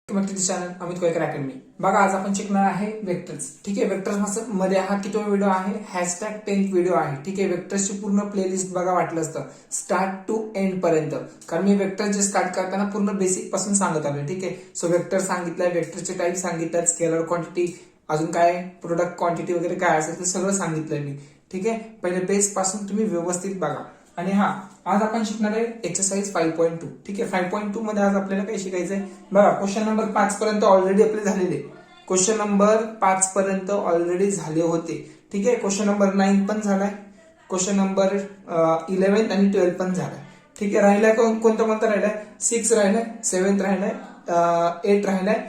Channel Amit कोयकर academy. बघा, आज आपण शिकणार आहे वेक्टर्स. ठीक आहे, वेक्टर्स मध्ये हा कितवा व्हिडिओ आहे? #10th व्हिडिओ आहे. ठीक आहे, वेक्टर्सची पूर्ण प्लेलिस्ट बघा वाटलं असतं स्टार्ट टू एंड पर्यंत, कारण मी वेक्टर जे स्टार्ट करताना पूर्ण बेसिक पासून सांगत आलोय. ठीक आहे, सो वेक्टर सांगितलंय, वेक्टरचे टाईप सांगितलं, स्केलर क्वांटिटी, अजून काय प्रोडक्ट क्वांटिटी वगैरे काय असेल ते सगळं सांगितलंय मी. ठीक आहे, पहिले बेस पासून तुम्ही व्यवस्थित बघा. आणि आज आपण शिकणार आहे एक्सरसाइज 5.2. ठीक आहे, 5.2 मध्ये आज आपल्याला काय शिकायचंय बघा. क्वेश्चन नंबर 5 पर्यंत ऑलरेडी आपले झालेले, क्वेश्चन नंबर 5 पर्यंत ऑलरेडी झाले होते. ठीक आहे, क्वेश्चन नंबर 9 पण झालाय, क्वेश्चन नंबर 11 आणि 12 पण झालाय. ठीक आहे, राहिलाय कोणता राहिलाय? 6 राहिलाय, 7 राहिलाय, 8 राहिलाय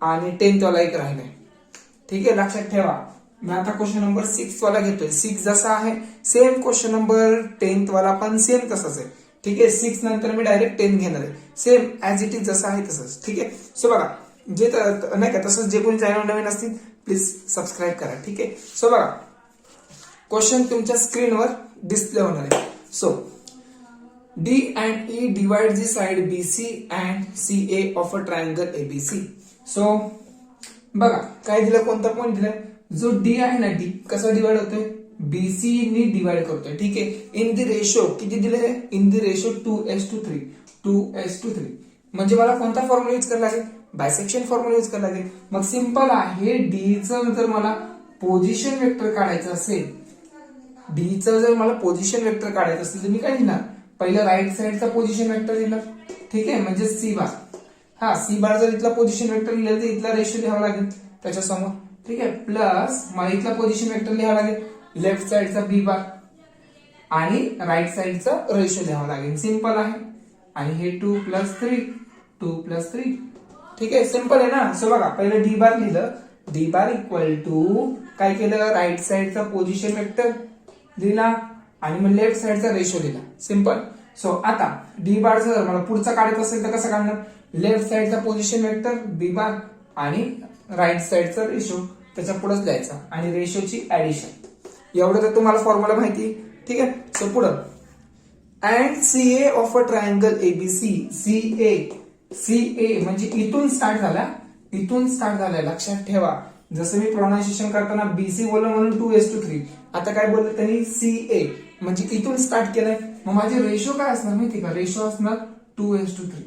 आणि 10th वाला एक राहिलाय. ठीक आहे, लक्षात ठेवा. मी आता क्वेश्चन नंबर 6 वाला घेतोय. 6 जसा आहे सेम क्वेश्चन नंबर 10th वाला पण सेम तसाच आहे. ठीक आहे, 6 नंतर मी डायरेक्ट 10 घेणार आहे, सेम ऍज इट इज जसं आहे तसंच. ठीक आहे, सो बघा, जे नाही का तसंच, जे कोणी चॅनल नवीन असतील प्लीज सबस्क्राईब करा. ठीक आहे, सो बघा, क्वेश्चन तुमच्या स्क्रीनवर डिस्प्ले होणार आहे. So D and E divide the side BC and CA of a triangle ABC. So बघा काय दिलं, कोणता पॉईंट दिलाय? जो डी आहे ना, डी कसा डिवाइड होतोय? बीसी ने डिवाइड करतोय. ठीक आहे, इन द रेशो किती दिले? In the ratio 2:3. 2:3 म्हणजे मला कोणता फॉर्म्युला यूज करायला लागेल? बायसेक्शन फॉर्म्युला यूज करायला लागेल. मग सिंपल आहे, डीचं जर मला पोझिशन वेक्टर काढायचं असेल, डीचं जर मला पोझिशन वेक्टर काढायचं असेल तर मी काय लिहिणार? पहिलं राईट साइडचा पोझिशन वेक्टर लिहिणार. ठीक आहे, म्हणजे सी बार. सी बार जर इथला पोझिशन वेक्टर लिहिलं तर इथला रेशो लिहावा लागेल त्याच्यासमोर. ठीक आहे, प्लस मला इथला पोझिशन वेक्टर लिहावा लागेल लेफ्ट साइडचा बी बार आणि राईट साइडचा रेशो लिहावा लागेल. सिंपल आहे. आणि हे 2+3. ठीक आहे, सिंपल आहे ना. सो बघा, पहिलं डी बार लिहिलं, डी बार इक्वल टू काय केलं? राईट साइडचा पोझिशन वेक्टर लिहिला आणि मग लेफ्ट साइडचा रेशो लिहिला. सिंपल. सो आता डी बार जर मला पुढचा काढायचा असेल तर कसं काढणार? लेफ्ट साइडचा पोझिशन वेक्टर बी बार आणि राईट साइडचा रेशो त्याच्या पुढेच द्यायचा आणि रेशोची ऍडिशन. एवढं तर तुम्हाला फॉर्म्युला माहिती. ठीक आहे, सो पुढं and CA of a triangle ABC. CA म्हणजे इथून स्टार्ट झाला, लक्षात ठेवा. जसं मी प्रोनाउन्सिएशन करताना बीसी बोललो म्हणून 2:3. आता काय बोललं त्यांनी? सीए म्हणजे इथून स्टार्ट केलंय. मग माझे रेशो काय असणार माहिती का? रेशो असणार 2:3.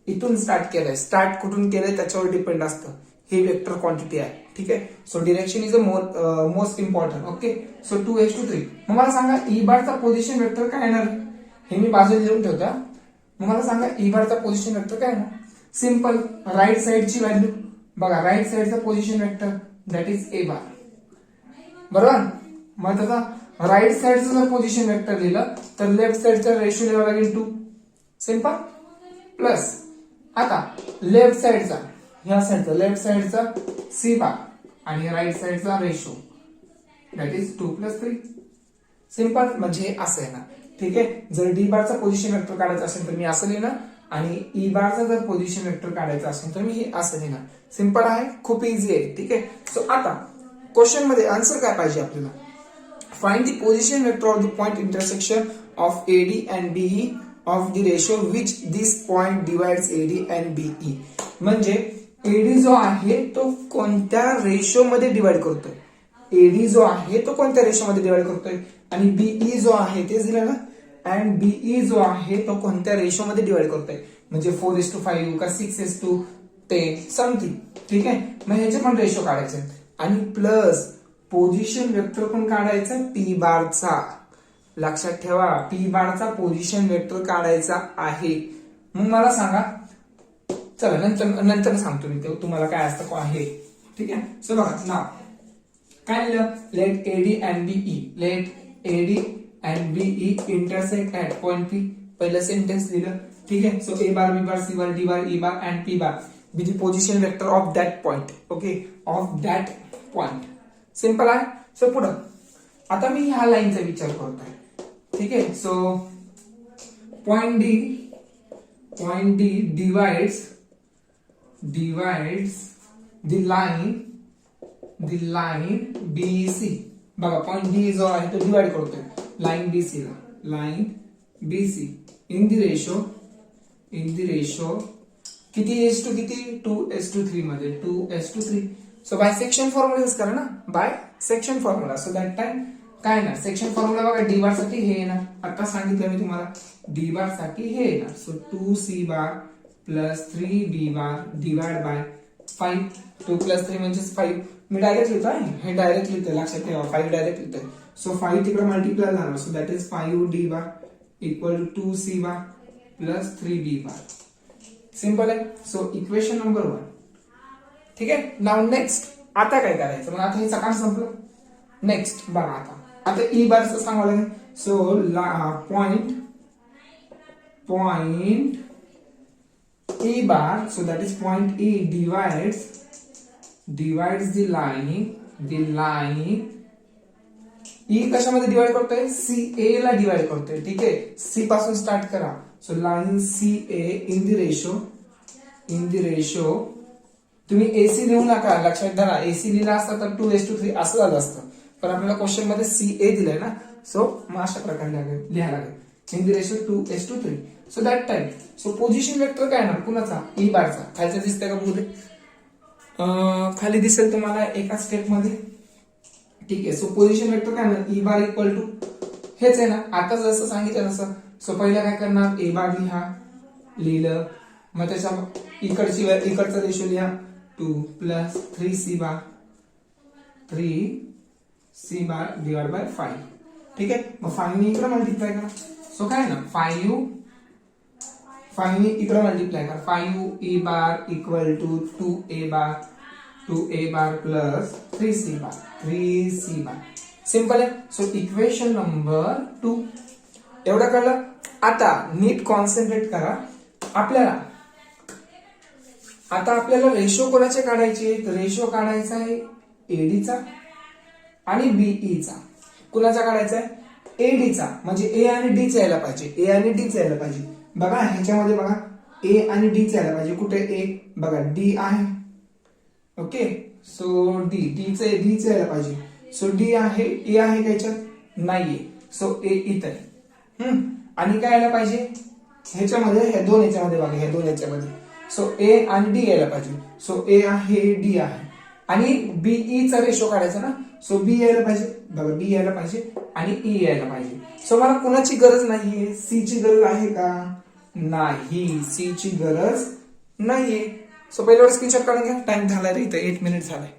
इथून स्टार्ट केलंय, स्टार्ट कुठून केलंय त्याच्यावर डिपेंड असतं. ही वेक्टर क्वांटिटी आहे. ठीक आहे, so direction is a most important. Okay, so 2:3. मग मला सांगा ई बारचा पोझिशन वेक्टर काय येणार? हे मी बाजूला लिहून ठेवता. मग मला सांगा ई बारचा पोझिशन वेक्टर काय येणार? सिंपल, राईट साइडची व्हॅल्यू बघा, राईट साइडचा position vector that is A bar. बरोबर. मग त्याचा राईट साइडचं जर पोझिशन वेक्टर लिहिलं तर लेफ्ट साइडचा रेशो लिहावा लागेल 2. सिंपल. प्लस आता लेफ्ट साइडचा, ह्या साइडचा लेफ्ट साइडचा सी बार आणि राईट साइडचा रेशो दॅट इज 2+3. सिंपल. म्हणजे असं आहे ना. ठीक आहे, जर डी बारचा पोझिशन वेक्टर काढायचा असेल तर मी असं लिहिणार आणि ई बारचा जर पोझिशन वेक्टर काढायचा असेल तर मी हे असं लिहिणार. सिंपल आहे, खूप इझी आहे. ठीक आहे, सो आता क्वेश्चन मध्ये आन्सर काय पाहिजे आपल्याला? Find the position vector of the point intersection of AD and BE of the ratio which this point divides AD and BE. म्हणजे एडी जो आहे तो कोणत्या रेशो मध्ये डिवाइड करतोय? एडी जो आहे तो कोणत्या रेशो मध्ये डिवाइड करतोय आणि बीई जो आहे तेच दिलं ना, अँड बीई जो आहे तो कोणत्या रेशो मध्ये डिवाइड करतोय? म्हणजे 4:5 का 6:10 समथिंग. ठीक आहे, मग ह्याचे पण रेशो काढायचे आणि प्लस पोझिशन वेक्टर पण काढायचा पी बारचा. लक्षात ठेवा, पी बारचा पोझिशन वेक्टर काढायचा आहे. मग मला सांगा, चला नंतर सांगतो मी ते तुम्हाला काय असतं आहे. ठीक आहे, सो बघा ना, काय लिहिलं? Let AD and BE, let AD and BE intersect at point P. पहिलं सेंटेन्स लिहिलं. ठीक आहे, so A bar, B bar, C bar, D bar, E bar and P bar be the position vector of that point. Okay, of that point. Simple आहे. सो पुढं आता मी ह्या लाईनचा विचार करतोय. ठीक आहे, so point D divides the line BC. बघा, पॉइंट डी जो आहे तो डिवाइड करतोय लाईन BC ला, line BC in the ratio किती एस टू किती 2:3 मध्ये 2:3. So by section formula use करा ना, by section formula. So that time काय ना सेक्शन फॉर्म्युला बघा, डी बार साठी हे येणार, आता सांगितलं मी तुम्हाला डी बार साठी हे येणार. So 2c bar plus 3b बार डिवाइड बाय 5. 2 + 3 म्हणजे 5. मी डायरेक्ट लिहितोय, हे डायरेक्ट लिहितोय, लक्षात ठेवा 5 डायरेक्ट लिहितोय. सो 5 तिकडे मल्टिप्लाय झाला. So that is 5d bar equal to 2c bar plus 3b bar. Simple आहे. So equation number 1. ठीक आहे. नाउ नेक्स्ट आता काय करायचं, मग आता हे सकाळ संपलं. नेक्स्ट बघा आता ई बारचं सांगावं लागेल. So point E bar, so that is point E divides the line E कशामध्ये डिवाइड करतोय, CA ला डिवाइड करतोय. ठीक आहे, C पासून स्टार्ट करा. So line CA in the ratio तुम्ही AC लिहू नका, लक्षात धरा. AC लिहिला असता तर 2:3 असं झालं असतं, पण आपल्याला क्वेश्चन मध्ये CA दिलंय ना, सो मग अशा प्रकारे लिहायला लागेल in the ratio 2:3. So that time so position vector काय येणार कुणाचा, ई बारचा. खालचं दिसतंय का बोले, खाली दिसेल तुम्हाला एका स्टेप मध्ये. ठीक आहे. सो पोझिशन वेक्टर काय येणार, ई बार इक्वल टू हेच आहे ना, आता जसं सांगितलं तसं. सो पहिला काय करणार, ए बार लिहिलं, मग त्याच्या इकडचा रेशो लिहा 2 प्लस 3c बार डिवाइड बाय 5. ठीक आहे. मग 5 ने इकडे मल्टिप्लाय करा. सो काय ना 5 ने इकडे मल्टिप्लाय करा. 5e bar equal to 2a bar plus 3c bar. Simple आहे. सो इक्वेशन नंबर 2 एवढं कळलं. आता नीट कॉन्सन्ट्रेट करा. आपल्याला रेशो कोणाचे काढायचे, रेशो काढायचा आहे एडीचा आणि बीईचा. कुणाचा काढायचा आहे, एडीचा, म्हणजे ए आणि डी चा यायला पाहिजे. बघा ह्याच्यामध्ये बघा ए आणि डी चा यायला पाहिजे. कुठे ए बघा, डी आहे. ओके. सो डी चा यायला पाहिजे. सो डी आहे, ए आहे का याच्यात, नाहीये. सो ए इथं आहे. आणि काय यायला पाहिजे ह्याच्यामध्ये, ह्या दोन याच्यामध्ये. सो ए आणि डी यायला पाहिजे. सो ए आहे, डी आहे. आणि बीई चा रेशो काढायचा ना. सो बी यायला पाहिजे, बघा बी यायला पाहिजे आणि ई यायला पाहिजे. सो मला कुणाची गरज नाहीये, सी ची गरज आहे का, नाही, सी ची गरज नाहीये. सो पहिल्या स्क्रीनशॉट काढून घ्या. टाइम झालाय रे इथं, 8 मिनिट झालाय.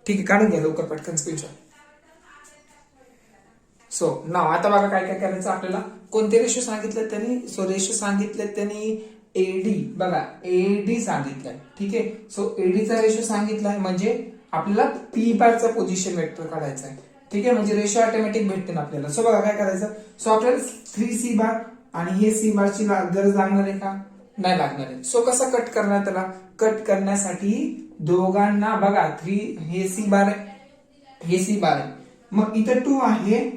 ठीक आहे, काढून घ्या लवकर पटकन स्क्रीनशॉट. सो नाव आता बघा काय काय करायचं आपल्याला. कोणते रेशो सांगितले त्यांनी, सो रेशो सांगितले त्यांनी एडी, बघा एडी सांगितलंय. ठीक आहे. सो एडीचा रेशो सांगितलाय म्हणजे आपल्याला पी बारचा पोझिशन वेक्टर काढायचा आहे. ठीक आहे, म्हणजे रेशो ऑटोमॅटिक भेटते ना आपल्याला. सो बघा काय करायचं. सो आपल्याला 3c बार आणि हे सी बारची गरज लागणार आहे का, नाही लागणार आहे. सो कसं कट करणार, त्याला कट करण्यासाठी दोघांना बघा 3 हे सी बार आहे, मग इथं 2 आहे,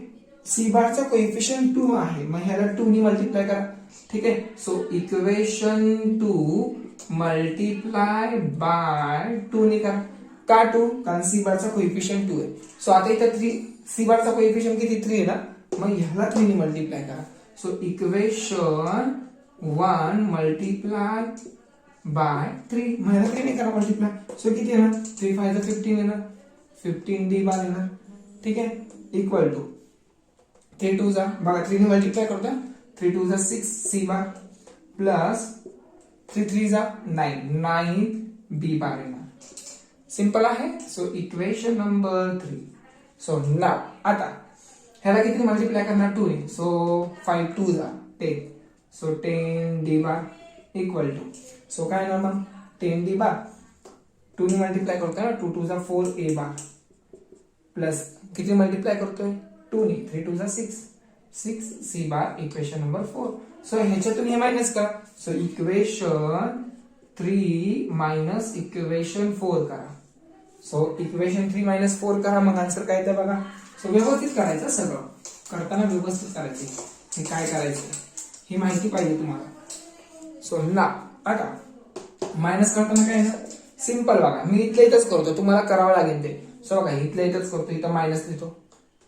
सी बारचा कोएफिशियंट 2 आहे, मग ह्याला 2 ने मल्टिप्लाय करा. ठीक आहे. सो इक्वेशन 2 मल्टिप्लाय बाय 2 ने करा. का 2, कारण सी बारचा कोएफिशियंट 2 आहे. सो आता इथं सी बारचा कोएफिशियंट किती 3 आहे ना, मग ह्याला 3 ने मल्टिप्लाय करा. सो इक्वेशन 1 मल्टिप्लाय बाय 3, मग ह्याला 3 ने करा मल्टिप्लाय. सो किती येणार, 3 5 15 येणार, 15d बार येणार. ठीक आहे. इक्वल टू 3 2 जा, बघा 3 ने मल्टिप्लाय करतो, 3 2 जा 6c बार प्लस 3 3 जा 9b बार येणार. सिंपल आहे. So equation number 3. सो नाव आता ह्याला किती मल्टिप्लाय करणार, 2 ने. सो 5 2 जा 10, so 10d bar equal to, so काय येणार मग 10d बार 2 ने मल्टिप्लाय करतोय ना, 2 2 जा 4a बार प्लस किती मल्टिप्लाय करतोय 2 ने, 3 2 जा 6c बार. Equation number 4. सो ह्याच्यातून हे मायनस करा. सो इक्वेशन 3 मायनस इक्वेशन 4 करा. सो इक्वेशन 3 मायनस 4 करा, मग आन्सर काय येतं बघा. सो व्यवस्थित करायचं, सगळं करताना व्यवस्थित करायचं. हे काय करायचं ही माहिती पाहिजे तुम्हाला. सो ना आता मायनस करताना काय ना, सिंपल बघा मी इथल्या इथंच करतो, तुम्हाला करावं लागेल ते. सो बघा इथल्या इथंच करतो, इथं मायनस लिहितो.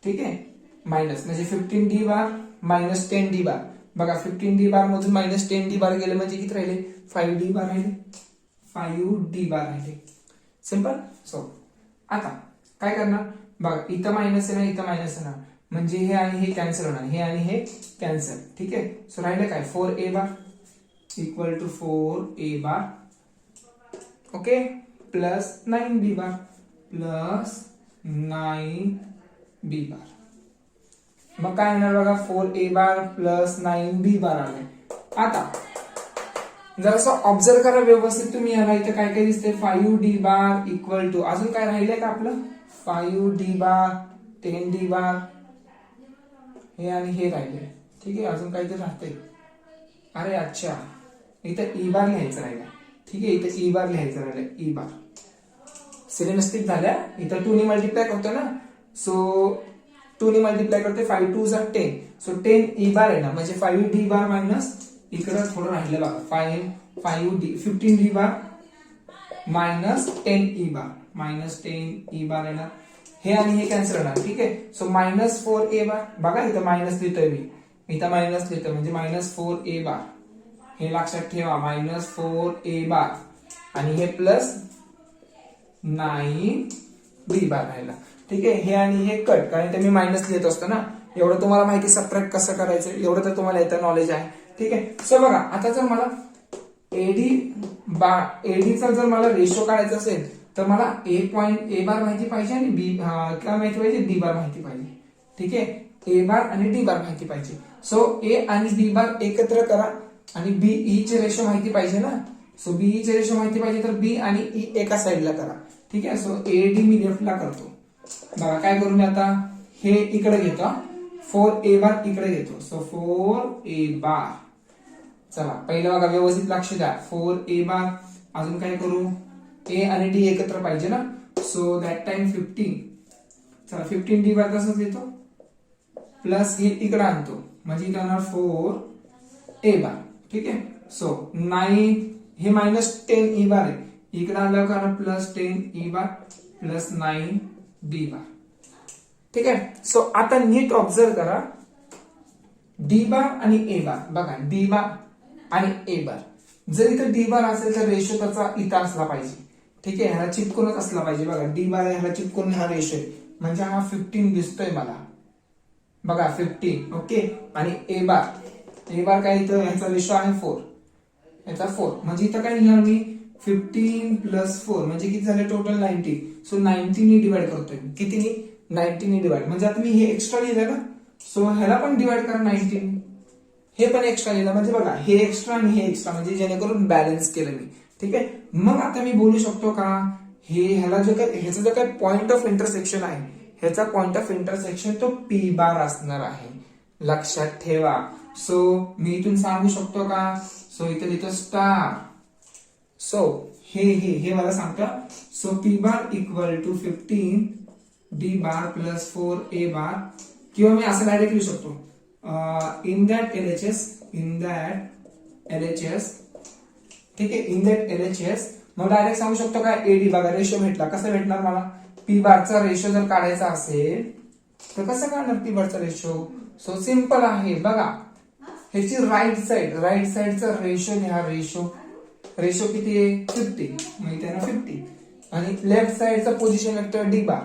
ठीक आहे. मायनस म्हणजे 15d बार मायनस 10d बार. बघा 15d बार मधून मायनस 10d बार गेले म्हणजे किती राहिले, 5d बार राहिले. 5d बार राहिले. सिंपल. सो आता काय करणार बघा, इथं मायनस आहे ना, इथं मायनस आहे ना, म्हणजे हे आणि हे कॅन्सल होणार, हे आणि हे कॅन्सल. ठीक आहे. सो राहिलं काय 4a bar equal to 4a bar. Okay. Plus 9b bar plus 9b bar. मग काय येणार बघा, 4a बार प्लस 9b बार आले. आता जरासं ऑब्झर्व करा व्यवस्थित तुम्ही याला, इथं काय काय दिसते, 5d बार इक्वल टू अजून काय राहिलंय का आपलं, 5d बार 10d बार हे आणि हे राहिले. ठीक आहे. अजून काहीतरी राहते, अरे अच्छा इथं ई बार लिहायचं राहिलं. ठीक आहे. इथं ई बार लिहायचं राहिलं, ई बार. सिलेमिस्टिक झाल्या, इथं 2 ने मल्टिप्लाय करतो ना, सो 2 ने मल्टिप्लाय करते, 5 2 जा 10, सो 10 ई बार आहे ना, म्हणजे 5d बार मायनस इकडं थोडं राहिलं बघा, 15d बार मायनस 10 ई बार, मायनस 10 ई बार येणार. हे आणि हे कॅन्सल होणार. ठीक आहे. सो मायनस 4a बार, बघा इथं मायनस लिहितोय मी, इथं मायनस लिहितोय म्हणजे मायनस 4a बार. हे लक्षात ठेवा, मायनस 4a बार आणि हे प्लस 9b बार राहिला. ठीक आहे. हे आणि हे कट, कारण ते मी मायनस लिहित असतो ना, एवढं तुम्हाला माहिती सबट्रॅक्ट कसं करायचं एवढं तर तुम्हाला येतं नॉलेज आहे. ठीक आहे. सो बघा, आता जर मला एडीचा जर मला रेशो काढायचा असेल तर मला ए बार माहिती पाहिजे आणि बी काय माहिती पाहिजे, डी बार माहिती पाहिजे. ठीक आहे. ए बार आणि डी बार माहिती पाहिजे. सो ए आणि डी बार एकत्र करा आणि बीई चे रेशो माहिती पाहिजे ना, सो बीई चे रेशो माहिती पाहिजे तर बी आणि ई एका साइडला करा. ठीक आहे. सो एडी मी लेफ्टला करतो. बघा काय करू मी आता, हे इकडे घेतो, 4a बार इकडे घेतो, सो 4a बार. चला पहिलं बघा व्यवस्थित लक्ष द्या, 4a बार. अजून काय करू, ए आणि डी एकत्र पाहिजे ना, सो दॅट टाइम 15. चला 15d बार कसं देतो, प्लस हे इकडे आणतो म्हणजे इथे येणार 4a बार. ठीक आहे. सो 9 हे मायनस 10e बार आहे, इकडे आणल्यावर कारण प्लस 10e बार प्लस 9d बार. ठीक आहे. सो आता नीट ऑब्झर्व करा, डी बार आणि ए बार. बघा डी बार आणि ए बार, जर इथं डी बार असेल तर रेशो त्याचा इथं असला पाहिजे. ठीक आहे. ह्याला चिपकूनच असला पाहिजे. बघा डी बार ह्याला चिपकून हा रेशो आहे, म्हणजे हा 15 दिसतोय मला. बघा 15. ओके. आणि ए बार काय, इथं ह्याचा रेशो आहे 4, याचा 4, म्हणजे इथं काय लिहिणार मी, 15 प्लस 4 म्हणजे किती झाले टोटल 90. सो 90 ने डिवाइड करतोय, कितीने, 90 ने डिवाइड. म्हणजे आता मी हे एक्स्ट्रा लिहिलं ना, सो ह्याला पण डिवाइड करा 90 ने, हे पण एक्स्ट्रा लिहिलं, म्हणजे बघा हे एक्स्ट्रा आणि हे एक्स्ट्रा, म्हणजे जेणेकरून बॅलन्स केलं मी. ठीक आहे. मग आता मी बोलू शकतो का, हे ह्याला जो काय, ह्याचा जो काय पॉइंट ऑफ इंटरसेक्शन आहे, ह्याचा पॉइंट ऑफ इंटरसेक्शन तो पी बार असणार आहे. लक्षात ठेवा. सो मी इथून सांगू शकतो का, सो इथे लिहितो स्टार. सो हे मला सांगतं, so P bar equal to 15d bar plus 4a bar, किंवा मी असं डायरेक्ट लिहू शकतो, इन दॅट LHS. ठीक आहे. इन दॅट LHS मग डायरेक्ट सांगू शकतो का, एडी बघा रेशो भेटला, कसं भेटणार मला, पी बारचा रेशो जर काढायचा असेल तर कसं काढणार पी बारचा रेशो. सो सिंपल आहे. बघा ह्याची राईट साइडचा रेशो लिहा, रेशो किती आहे 50, माहिती आहे ना 50, आणि लेफ्ट साइडचा position vector D bar.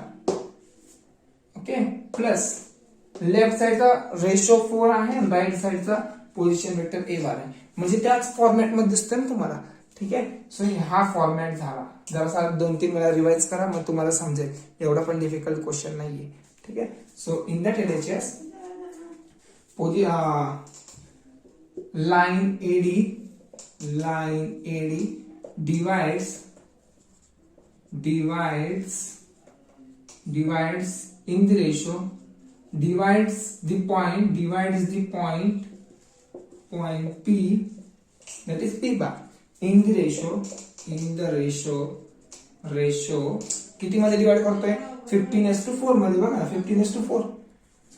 Okay. Plus left साइडचा रेशो 4 आहे आणि राईट साइडचा पोझिशन वेक्टर ए बार आहे, म्हणजे त्याच फॉर्मॅट मध्ये दिसतंय ना तुम्हाला. ठीक आहे. सो हा फॉर्मॅट झाला. जरासा 2-3 वेळा रिवाइज करा, मग तुम्हाला समजेल, एवढा पण डिफिकल्ट क्वेश्चन नाहीये. ठीक आहे. So in that LHS line AD divides in the ratio, divides the point P, that is P bar, in the ratio किती मध्ये डिवाइड करतोय, 15:4 मध्ये. बघा 15:4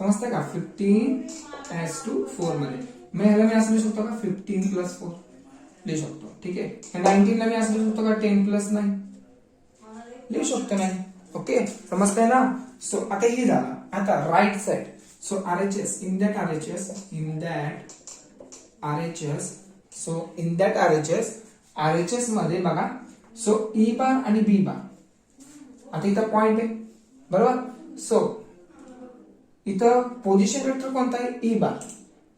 समजतंय का, 15:4 मध्ये. मग ह्याला मी असं लिहू शकतो का, 15 प्लस 4 लिहू शकतो. ठीक आहे. 19 ला मी असं लिहू शकतो का, 10 प्लस 9 लिहू शकतो नाही. ओके. समजतंय ना. सो आता हे झालं. आता right side, so RHS, in that RHS मध्ये बघा सो ई बार आणि बी बार, आता इथं पॉइंट आहे बरोबर. सो इथं पोझिशन वेक्टर कोणता आहे, ई बार,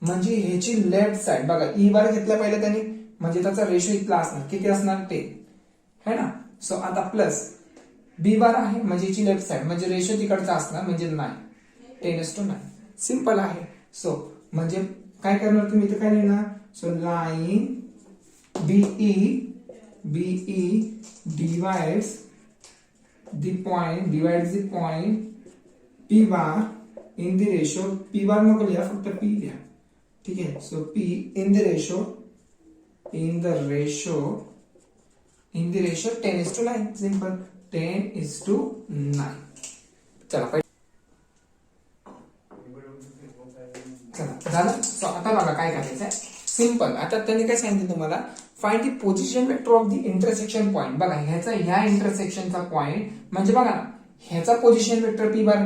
म्हणजे ह्याची लेफ्ट साइड बघा, ई बार घेतला पहिलं त्यांनी, म्हणजे त्याचा रेशो इथला असणार, किती असणार 10 है ना. सो आता प्लस बी बार आहे म्हणजे याची लेफ्ट साइड, म्हणजे रेशो तिकडचा असणार म्हणजे 9, 10:9. सिंपल आहे. सो म्हणजे काय करणार तुम्ही इथे, काय लिहिणार, so line BE divides the point P bar in the ratio, P bar नको लिहा, फक्त P लिहा, ठीक आहे. So P in the ratio 10:9, simple 10:9. चला झालं. सो आता बघा काय करायचंय, सिंपल. आता त्यांनी काय सांगितलं तुम्हाला, find the position vector of the intersection point. बघा ह्या इंटरसेक्शनचा पॉइंट म्हणजे बघा ना, ह्याचा पोझिशन वेक्टर पी बार,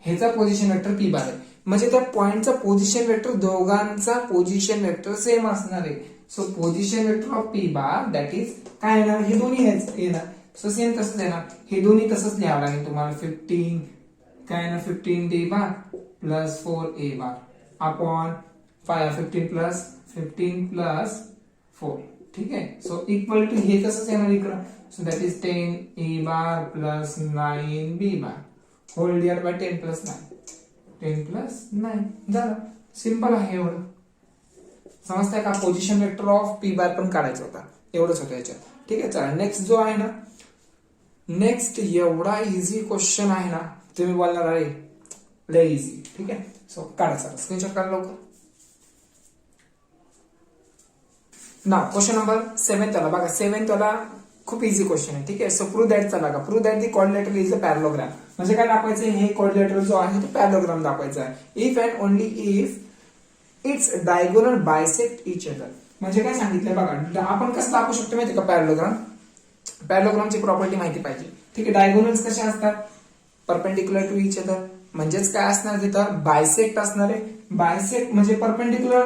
ह्याचा पोझिशन वेक्टर पी बार आहे, म्हणजे त्या पॉइंटचा पोझिशन वेक्टर, दोघांचा पोझिशन वेक्टर सेम असणार आहे. So position vector of P bar that is काय येणार, हे दोन्ही येणार. सो सेम तसंच येणार, हे दोन्ही तसंच लिहावं लागेल तुम्हाला. 15 काय येणार, 15 डी बार प्लस 4 ए बार अपॉन 15 प्लस 4, ठीक आहे. सो इक्वल टू हे तसंच येणार इकडं. So that is 10 A bar plus 9 B bar whole divide by 10 plus 9 झालं. सिंपल आहे एवढं. समजतंय का, position vector of P bar पण काढायचा होता, एवढंच होतं याच्यात, ठीक आहे. चला नेक्स्ट जो आहे ना, नेक्स्ट एवढा इझी क्वेश्चन आहे ना, तुम्ही बोलणार अरे लय इझी, ठीक आहे. सो काढायचा, स्क्रीनशॉट काढा लवकर. ना क्वेश्चन नंबर 7 वाला बघा, 7 वाला खूप इझी क्वेश्चन आहे, ठीक आहे. सो प्रूव्ह दॅटचा बघा, prove that the quadrilateral is a parallelogram. म्हणजे काय दाखवायचं, हे क्वाड्रिलेटरल जो आहे तो पॅरलोग्राम दाखवायचा आहे. If and only if its diagonal bisect each other. म्हणजे काय सांगितलंय बघा, आपण कसं दाखवू शकतो माहिती का पॅरलोग्राम, पॅरलोग्रामची प्रॉपर्टी माहिती पाहिजे, ठीक आहे. डायगोनल्स कसे असतात, परपेंडिक्युलर टू इच अदर, म्हणजेच काय असणार तिथं, बायसेक्ट असणार आहे. बायसेक्ट म्हणजे परपेंडिक्युलर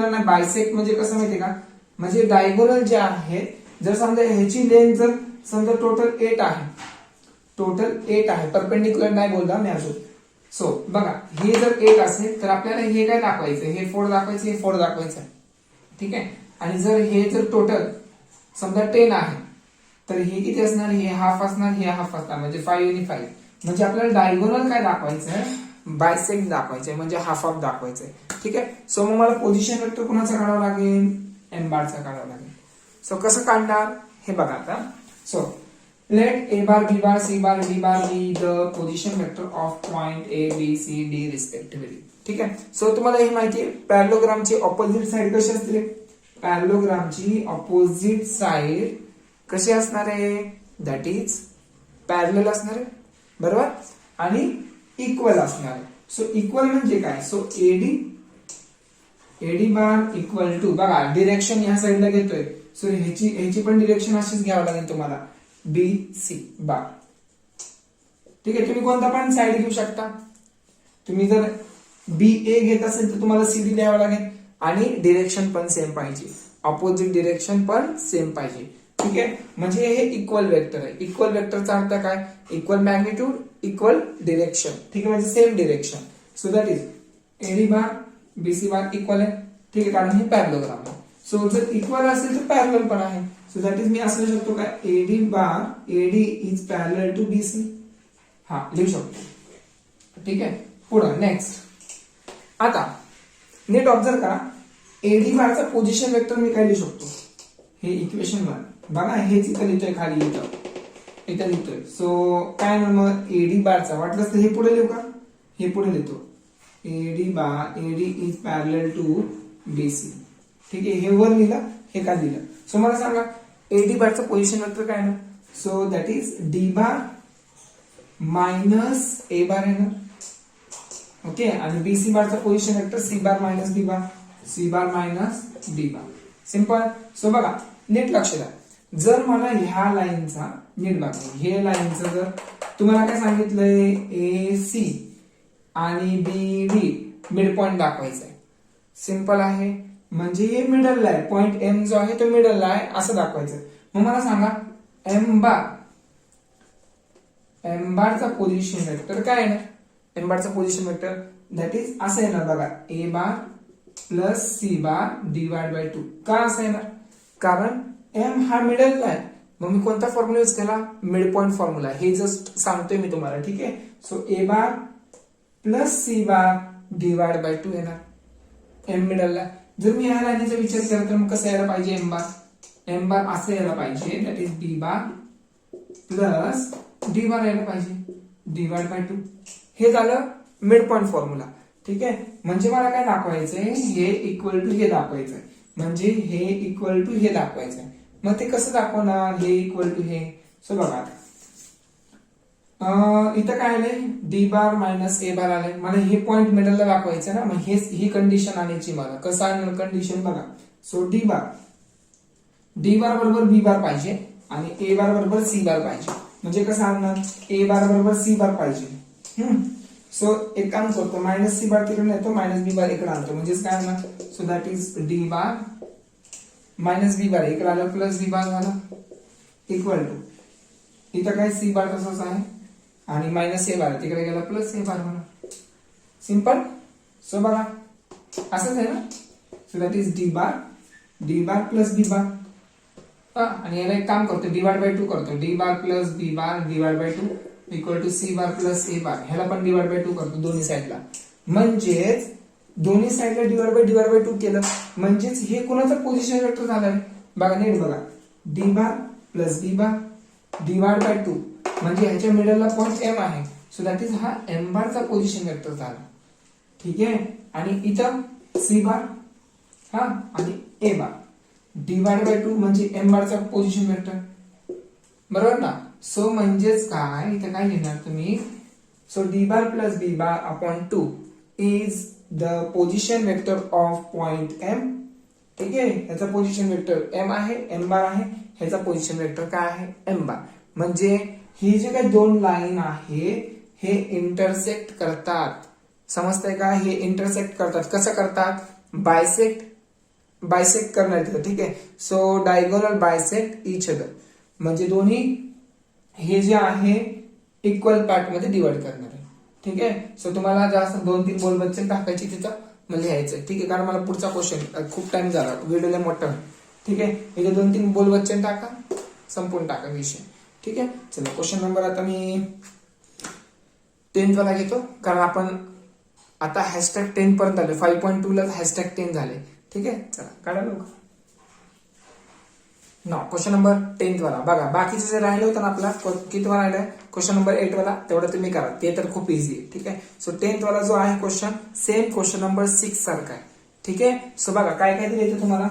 नाही, बायसेक्ट म्हणजे कसं माहितीये का, म्हणजे डायगोनल जे आहे, जर समजा ह्याची लेंथ जर समजा टोटल 8 आहे, परपेंडिक्युलर नाही बोलला मी अजून. सो बघा, हे जर 8 असेल तर आपल्याला हे काय दाखवायचं, हे 4 दाखवायचं, हे 4 दाखवायचं, ठीक आहे. आणि हे जर टोटल समजा 10 आहे तर हे किती असणार, हे हाफ असणार, हे हाफ असणार, म्हणजे 5 आणि 5. म्हणजे आपल्याला डायगोनल काय दाखवायचंय, बायसेक्ट दाखवायचंय, म्हणजे हाफ ऑफ दाखवायचंय, ठीक आहे. सो मग मला पोझिशन वेक्टर कोणाचा काढावा लागेल, एम बारचा काढावा लागेल. सो कसं काढणार हे बघा आता. So let A bar B bar C bar D bar be the position vector of point A B C D respectively, ठीक आहे. सो तुम्हाला हे माहिती आहे, पॅरलोग्रामची ऑपोजिट साइड कशी असते, पॅरलोग्रामची ऑपोजिट साइड कशी असणार आहे, दॅट इज पॅरलल असणार आहे बरोबर, आणि इक्वल असणार आहे. सो इक्वल म्हणजे काय, so AD bar equal to, बघा डिरेक्शन या साईडला घेतोय, सो ह्याची पण डिरेक्शन अशीच घ्यावं लागेल तुम्हाला, बी सी बार, ठीक आहे. तुम्ही कोणता पण साईड घेऊ शकता. तुम्ही जर बी ए घेत असेल तर तुम्हाला सी डी लिहावं लागेल, आणि डिरेक्शन पण सेम पाहिजे, ऑपोजिट डिरेक्शन पण सेम पाहिजे, ठीक आहे. म्हणजे हे इक्वल वेक्टर आहे. इक्वल वेक्टरचा अर्थ काय, इक्वल मॅग्निट्यूड इक्वल डिरेक्शन, ठीक आहे, म्हणजे same direction. So that is AD bar BC bar equal आहे, ठीक आहे, कारण हे पॅरलोग्राम आहे. सो जर इक्वल असेल तर पॅरलल पण आहे. सो दॅट इज मी असं लिहू शकतो काय, AD is parallel to BC, हा लिहू शकतो, ठीक आहे. पुढे नेक्स्ट, आता नीट ऑब्झर्व करा, एडी बारचा पोझिशन वेक्टर मी काय लिहू शकतो, हे इक्वेशन 1 बघा, हेच इथं लिहितोय खाली, इथं लिहितोय. सो काय ना मग एडी बारचा, वाटलंच तर हे पुढे लिहू का, हे पुढे लिहितो, AD is parallel to BC, ठीक आहे. हे वर लिहिलं, हे काय लिहिलं. सो मला सांगा एडी बारचं पोझिशन वेक्टर काय ना, so that is D bar minus A bar आहे ना, ओके. आणि बीसी बारचा position vector C bar minus D bar, C bar minus D bar, simple. So बघा नीट लक्ष द्या, जर मला ह्या लाईनचा नीट बघा, हे लाईनचं जर तुम्हाला काय सांगितलंय, ए सी आणि बी डी मिड पॉइंट दाखवायचा आहे, सिंपल आहे. म्हणजे हे मिडलला आहे, पॉइंट एम जो आहे तो मिडलला आहे असं दाखवायचं. मग मला सांगा एम बारचा पोझिशन वेक्टर काय आहे ना, एम बारचा पोझिशन वेक्टर दॅट इज असं येणार बघा, A bar plus C bar divide by 2. का असं येणार? कारण एम हा मिडल आहे. मग मी कोणता फॉर्म्युला यूज केला? Mid point formula. हे जस्ट सांगतोय मी तुम्हाला. ठीक आहे. So A bar plus C bar divide by 2 येणार एम मिडलला. जर मी ह्या लाईनीचा विचार केला तर मग कसं यायला पाहिजे? एम बार असं यायला पाहिजे, that is B bar plus D bar यायला पाहिजे डिवाइड बाय 2. हे झालं मिड पॉइंट फॉर्म्युला. ठीक आहे. म्हणजे मला काय दाखवायचंय? हे इक्वल टू हे दाखवायचंय. म्हणजे हे इक्वल टू हे दाखवायचंय. मग ते कसं दाखवणार? हे इक्वल टू हे. सो बघा इथं काय आलंय? डी बार मायनस ए बार आलंय. मला हे पॉइंट मिडलला दाखवायचं ना. मग ही कंडिशन आणायची मला. कसं आणणार कंडिशन बघा. सो डी बार बरोबर बी बार पाहिजे आणि ए बार बरोबर सी बार पाहिजे. म्हणजे कसं आणणार? ए बार बरोबर सी बार पाहिजे. सो एक काम करतो, मायनस सी बार तिकडे येतो, मायनस बी बार इकडे आणतो. म्हणजेच काय आणणार? So that is D bar minus B bar इकडे आलं प्लस बी बार झालं इक्वल टू इथं काय सी बार तसंच आहे आणि मायनस ए बार तिकडे गेला प्लस ए बार म्हणा. सिंपल. सो बघा असंच आहे ना. So that is D bar plus B bar. आणि याला एक काम करतो, डिवाइड बाय 2 करतो. D bar plus B bar divide by 2 equal to C bar plus A bar. ह्याला पण डिवाइड बाय 2 करतो दोन्ही साईडला. म्हणजेच दोन्ही साईडला डिवाइड बाय 2 केलं म्हणजेच हे कोणाचं पोझिशन वेक्टर झालंय बघा, नीट बघा. D bar plus B bar divide by 2 म्हणजे ह्याच्या मिडलला पॉइंट एम आहे. सो दॅट इज हा एम बारचा पोझिशन वेक्टर झाला. ठीक आहे. आणि इथं सी बार हा आणि ए बार डिवाइड बाय 2 म्हणजे एम बारचा पोझिशन वेक्टर. बरोबर ना. सो म्हणजेच काय इथं काय लिहिणार तुम्ही? So D bar plus B bar upon 2 is the position vector of point M. ठीक आहे. ह्याचा पोझिशन वेक्टर एम आहे, एम बार आहे. ह्याचा पोझिशन वेक्टर काय आहे? M bar. म्हणजे ही जे काही दोन लाईन आहे हे इंटरसेक्ट करतात. समजतंय का? हे इंटरसेक्ट करतात. कसं करतात? बायसेक्ट करणार येतं. ठीक आहे. So diagonal bisect each other म्हणजे दोन्ही हे जे आहे इक्वल पार्ट मध्ये डिवाइड करणार आहे. ठीक आहे. सो तुम्हाला जास्त 2-3 बोल बच्चन टाकायची तिथं मला लिहायचं. ठीक आहे. कारण मला पुढचा क्वेश्चन खूप टाइम झाला, व्हिडिओला मोठा. ठीक आहे. इथे 2-3 बोल बच्चन टाका, संपून टाका विषय. ठीक आहे. चला क्वेश्चन नंबर आता मी 10 वाला घेतो, कारण आपण आता हॅशटॅग 10 पर्यंत आले. 5.2 ला हॅशटॅग 10 झाले. ठीक आहे. चला काढा लोक ना. क्वेश्चन नंबर 10 वाला बघा. बाकीचे जे राहिले होतं ना आपला किती वाला राहिलाय? क्वेश्चन नंबर 8 वाला. तेवढं तुम्ही करा, ते तर खूप इझी आहे. ठीक आहे. सो 10 वाला जो आहे क्वेश्चन सेम क्वेश्चन नंबर 6 सारखा आहे. ठीक आहे. सो बघा काय काय दिले इथे तुम्हाला.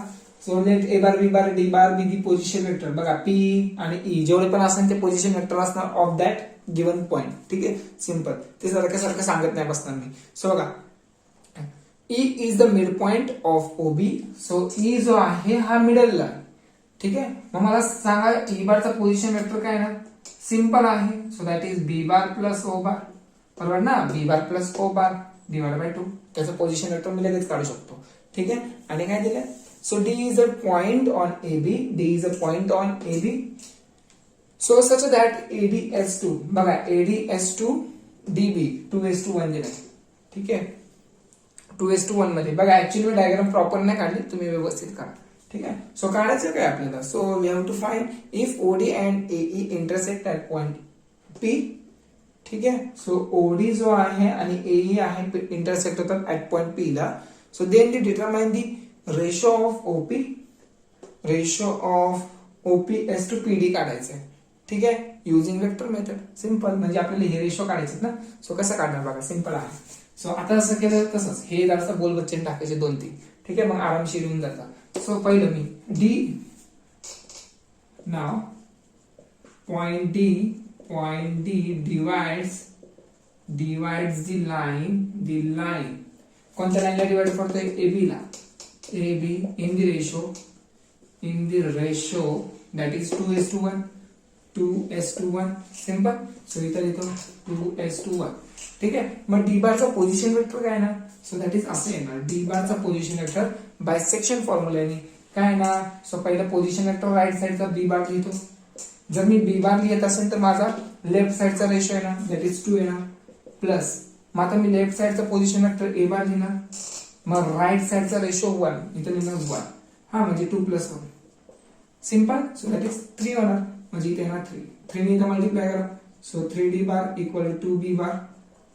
So let A bar B bar D bar be the position vector. बघा पी आणि ई जेवढे पण असेल ते पोझिशन वेक्टर असणार ऑफ दॅट गिवन पॉइंट. ठीक आहे. सिंपल. ते सारखं सांगत नाही बसणार मी. सो बघा E is the mid point of OB. So E जो आहे हा मिडलला. ठीक आहे. मग मला सांगा ई बारचा पोझिशन वेक्टर काय ना? सिंपल आहे. So that is B bar plus O bar. बरोबर ना. B bar plus O bar divide by 2. त्याचं पोझिशन वेक्टर मी लगेच काढू शकतो. ठीक आहे. आणि काय दिलं? So D is a point on A B. D is a point on A B. So such that ADS2 बघा ADS2 DB 2:1 दिलाय. ठीक आहे. 2:1 मध्ये बघा. ऍक्च्युअली मी डायग्राम प्रॉपर नाही काढली, तुम्ही व्यवस्थित काढा. ठीक आहे. सो काढायचं काय आपल्याला? So we have to find if OD and AE intersect at point P. ठीक आहे. सो ओडी जो आहे आणि एई आहे इंटरसेक्ट होतात ऍट पॉइंट पी ला. So then the determine the ratio of OP as to PD काढायचं आहे. ठीक आहे. Using vector method. सिंपल. म्हणजे आपल्याला हे रेशो काढायचे ना. सो कसं काढणार बघा. सिंपल आहे. सो आता असं केलं तसंच हे जास्त बोल बच्चन टाकायचे 2-3. ठीक आहे. मग आरामशीर येऊन जातात. सो पहिलं मी डी नाव पॉइंट डी डिवाइड्स दी लाईन कोणत्या लाईनला डिवाइड करतोय? एबी ला. AB in the ratio that is 2:1 simple. So इथं लिहितो 2:1. ठीक आहे. मग डी बारचा पोझिशन वेक्टर काय ना? सो दॅट इज असं येणार. डी बारचा पोझिशन वेक्टर बायसेक्शन फॉर्म्युलाने काय ना, सो पहिलं पोझिशन वेक्टर राईट साईडचा बी बार लिहितो. जर मी बी बार लिहित असेल तर माझा लेफ्ट साईडचा रेशो येणार, दॅट इज 2 येणार, प्लस मग आता मी लेफ्ट साईडचा पोझिशन वेक्टर ए बार लिहिणार, मग राईट साईडचा रेशो 1 इथं लिहिणार 1, हा म्हणजे 2 + 1 सिंपल. सो दॅट इज 3 होणार, म्हणजे इथे येणार 3. 3 ने इथं मल्टिप्लाय करा, so 3d bar equal to 2b bar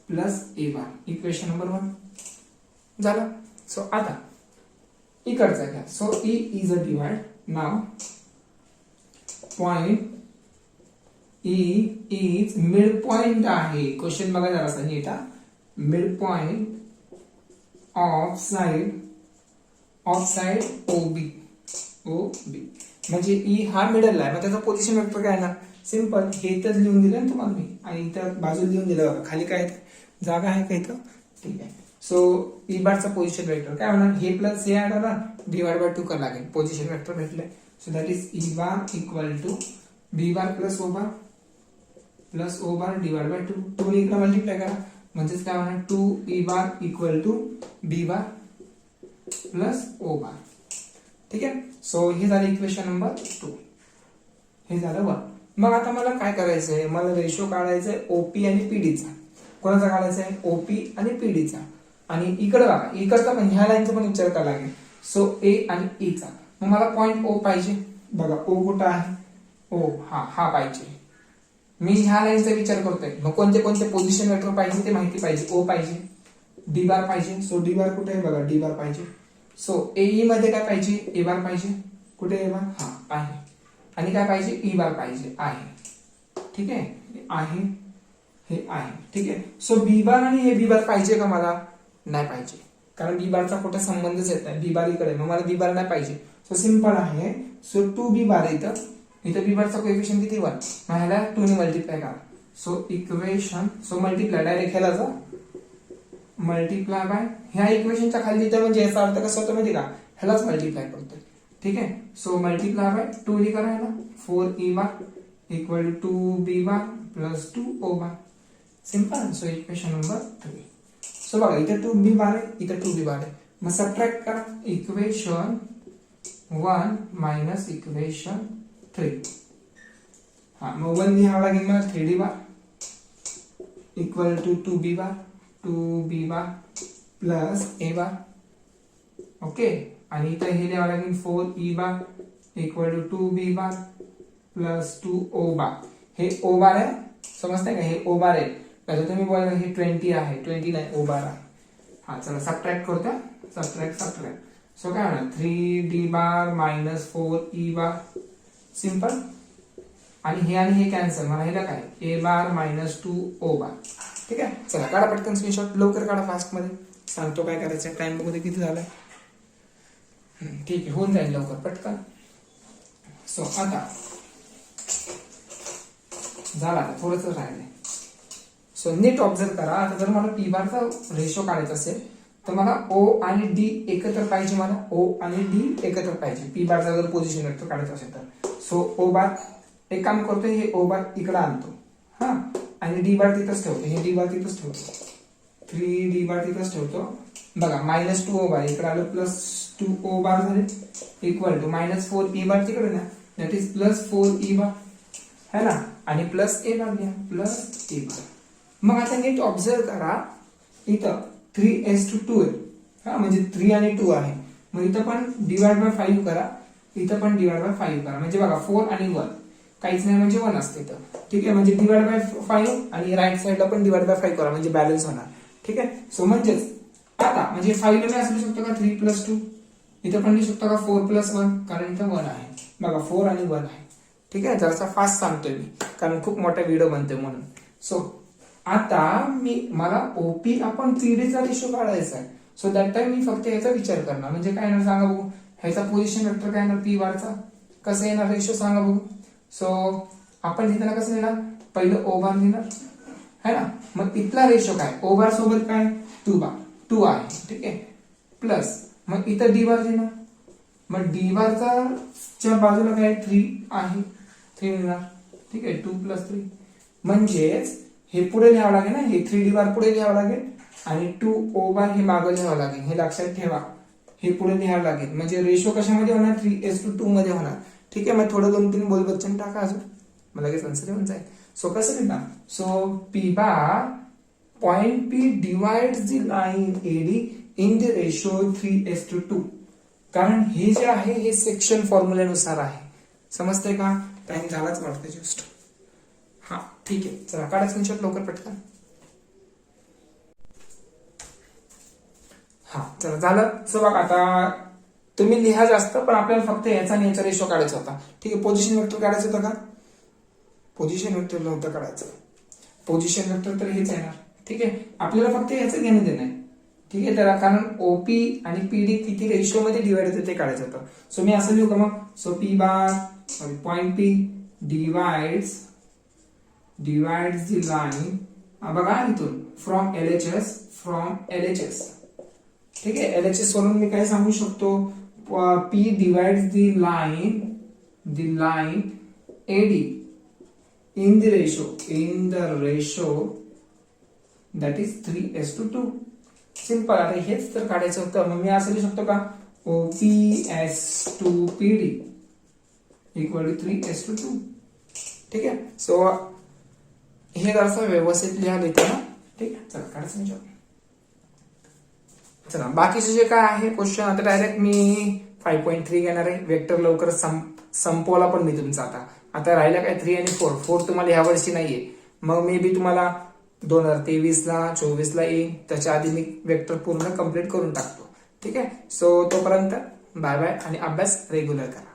plus a bar. Equation number 1 झालं. सो आता इकडचा घ्या. So E is a divide. नाव point E is mid point आहे. क्वेश्चन बघा जरा असं नीट. Mid point of side OB म्हणजे E हा मिडल आहे. मग त्याचा पोझिशन वेक्टर काय ना, सिंपल हे इथंच लिहून दिलं ना तुम्हाला मी, आणि इथं बाजूला लिहून दिलं बघा. खाली काय जागा आहे का इथं? ठीक आहे. सो ई बारचा पोझिशन वेक्टर काय होणार, हे प्लस हे ऍड होणार, डिवाइड बाय 2 करावं लागेल. पोझिशन वेक्टर भेटले. So that is E bar equal to B bar plus O bar divide by 2. 2 ने इकडे मल्टिप्लाय करा, म्हणजेच काय होणार 2 E bar equal to B bar plus O bar. ठीक आहे. सो हे झालं इक्वेशन नंबर 2. हे झालं 1. मग आता मला काय करायचंय, मला रेशो काढायचा आहे ओपी आणि पीडीचा. कोणाचा काढायचा आहे, ओपी आणि पीडीचा. आणि इकडे बघा, इकडचा पण ह्या लाईनचा पण विचार करावा लागेल. सो ए आणि ई चा. मग मला पॉइंट ओ पाहिजे. बघा ओ कुठं आहे, ओ हा पाहिजे. मी ह्या लाईनचा विचार करतोय, मग कोणते कोणते पोझिशन वेक्टर पाहिजे ते माहिती पाहिजे. ओ पाहिजे, डी बार पाहिजे. सो डी बार कुठे आहे बघा, डी बार पाहिजे. सो एई मध्ये काय पाहिजे, ए बार पाहिजे. कुठे ए बार, हा आहे. आणि काय पाहिजे, ई बार पाहिजे, आहे. ठीक आहे, हे आहे. ठीक आहे. सो बी बार आणि हे बी बार पाहिजे का मला? नाही पाहिजे, कारण बी बारचा कुठे संबंधच येत नाही. बी बार इकडे, मग मला बी बार नाही पाहिजे. सो सिंपल आहे. सो 2b बार इथं बी बारचा कोएफिशियंट किती 1, मग ह्याला 2 ने मल्टिप्लाय करा. So equation, so multiply direct ह्याला जा मल्टिप्लाय बाय ह्या इक्वेशनच्या खाली इथं, म्हणजे याचा अर्थ कसं होतं माहिती का, ह्यालाच मल्टिप्लाय करतोय. ठीक आहे. सो मल्टिप्लाय बाय 2 ने करा ह्याला, 4e bar equal to 2b bar plus 2o bar. Simple. So equation number 3. So बघा इथे 2b बार आहे, इथे 2b बार आहे. मग सबट्रॅक्ट करा. Equation 1 minus equation 3. हा मग 1 लिहावं लागेल मला 3d bar equal to 2b bar plus a bar. Okay. आणि इथे हे लिहावं लागेल 4e bar equal to 2b bar plus 2o bar. हे o बार आहे, समजताय का, हे o बार आहे. आता तुम्ही बोला हे 20 आहे, 20 नाही o बार आहे. हा चला सबट्रॅक्ट करतो. सबट्रॅक्ट. सो काय होणार 3d बार मायनस 4e बार. सिंपल. आणि हे कॅन्सल, मला हे काय a बार मायनस 2o बार. ठीक आहे. चला काढा पटकन स्क्रीनशॉट, लवकर काढा फास्ट मध्ये. सांगतो काय करायचं, टाइम बघू दे किती झालाय. ठीक आहे, होऊन जाईल लवकर पटकन. सो आता झाला, आता थोडंच राहिलंय. सो नीट ऑब्झर्व करा. आता जर मला पी बारचा रेशो काढायचा असेल तर मला ओ आणि डी एकत्र पाहिजे. मला ओ आणि डी एकत्र पाहिजे पी बारचा जर पोझिशन वेक्टर काढायचा असेल तर. सो ओ बार एक काम करतोय, हे ओ बार इकडे आणतो, हा, आणि डी बार तिथंच ठेवतो. हे डी बार तिथंच ठेवतो, 3d बार तिथंच ठेवतो. बघा मायनस 2o बार इकडे आलं, प्लस 2o बार झाले इक्वल टू मायनस 4e बार तिकडे ना, दॅट इज प्लस 4e बार है ना, आणि प्लस ए बार घ्या, प्लस ए बार. मग आता नीट ऑब्झर्व करा, इथं 3s2 आहे, हा म्हणजे 3 आणि 2 आहे. मग इथं पण डिवाइड बाय 5 करा, इथं पण डिवाइड बाय 5 करा. म्हणजे बघा 4 आणि 1 काहीच नाही, म्हणजे 1 असते इथं. ठीक आहे. म्हणजे डिवाइड बाय 5 आणि राईट साइडला पण डिवाइड बाय 5 करा, म्हणजे बॅलन्स होणार. ठीक आहे. सो म्हणजेच आता म्हणजे 5 ला मी असू शकतो का 3 + 2, इथं पण लिहू शकतो का 4 + 1, कारण इथं 1 आहे. बघा 4 आणि 1 आहे. ठीक आहे. जरासा फास्ट सांगतोय मी, कारण खूप मोठा व्हिडिओ बनतोय म्हणून. सो आता मला ओपी आपण पीडीचा रेशो काढायचा आहे. सो दॅट टाइम मी फक्त याचा विचार करणार. म्हणजे काय येणार सांगा बघू, ह्याचा पोझिशन वेक्टर काय येणार पी बारचा, कसं येणार रेशो सांगा बघू. सो आपण लिहिताना कसं लिहिणार, पहिलं ओ बार लिहिणार है ना. मग इथला रेशो काय, ओ बार सोबत काय 2 बार, 2 आहे. ठीक आहे. प्लस मग इथं डी बार लिहिणार. मग डी बारच्या बाजूला काय 3 आहे, 3 लिहिणार. ठीक आहे. 2 + 3 म्हणजेच हे पुढे लिहावं लागेल ना, हे 3d बार पुढे लिहावं लागेल आणि 2o बार हे मागे लिहावं लागेल. हे लक्षात ठेवा, हे पुढे लिहावं लागेल. म्हणजे रेशो कशामध्ये होणार 3:2 मध्ये होणार. ठीक आहे, मग थोडं 2-3 बोलबच्चन टाका अजून, मला लगेच आन्सर येऊन जाईल. सो कसं लिहिणार, so P bar point P divide the line AD in the ratio 3:2. कारण हे जे आहे हे सेक्शन फॉर्म्युल्यानुसार आहे. समजतंय का? टाइम झालाच वाटतं जस्ट. हा ठीक आहे, चला काढा स्क्रीनशॉट लवकर पटकन. हा चला झालं. सो बघा आता तुम्ही लिहा जास्त, पण आपल्याला फक्त याचा आणि याचा रेशो काढायचा होता. ठीक आहे, पोझिशन वेक्टर काढायचं होतं का? पोझिशन वेक्टर नव्हतं काढायचं. पोझिशन वेक्टर तर हेच येणार. ठीक आहे, आपल्याला फक्त याचं घेणं देणं आहे. ठीक आहे, त्याला कारण ओपी आणि पीडी किती रेशो मध्ये डिवाइड होते ते काढायचं होतं. सो मी असं लिहू का मग, so P bar sorry point P divides the line, बघा इथून फ्रॉम एलएचएस. ठीक आहे, एलएचएस वरून मी काय सांगू शकतो, P divides the line AD in the ratio that is 3:2. Simple. आता हेच तर काढायचं होतं, मग मी असं लिहू शकतो का, OPS2PD इक्वल टू 3:2. ठीक आहे, सो हे जरासं व्यवस्थित लिहायला येतं ना. ठीक आहे, चला काढायचं म्हणजे. चला बाकीचे जे काय आहे क्वेश्चन, आता डायरेक्ट मी 5.3 घेणार आहे. वेक्टर लवकर संपवला पण मी तुमचा. आता राहिला काय 3 आणि 4 तुम्हाला ह्या वर्षी नाहीये. मग मे बी तुम्हाला 2023ला 24ला येईल. त्याच्या आधी मी वेक्टर पूर्ण कम्प्लीट करून टाकतो. ठीक आहे, सो तोपर्यंत बाय बाय आणि अभ्यास रेग्युलर करा.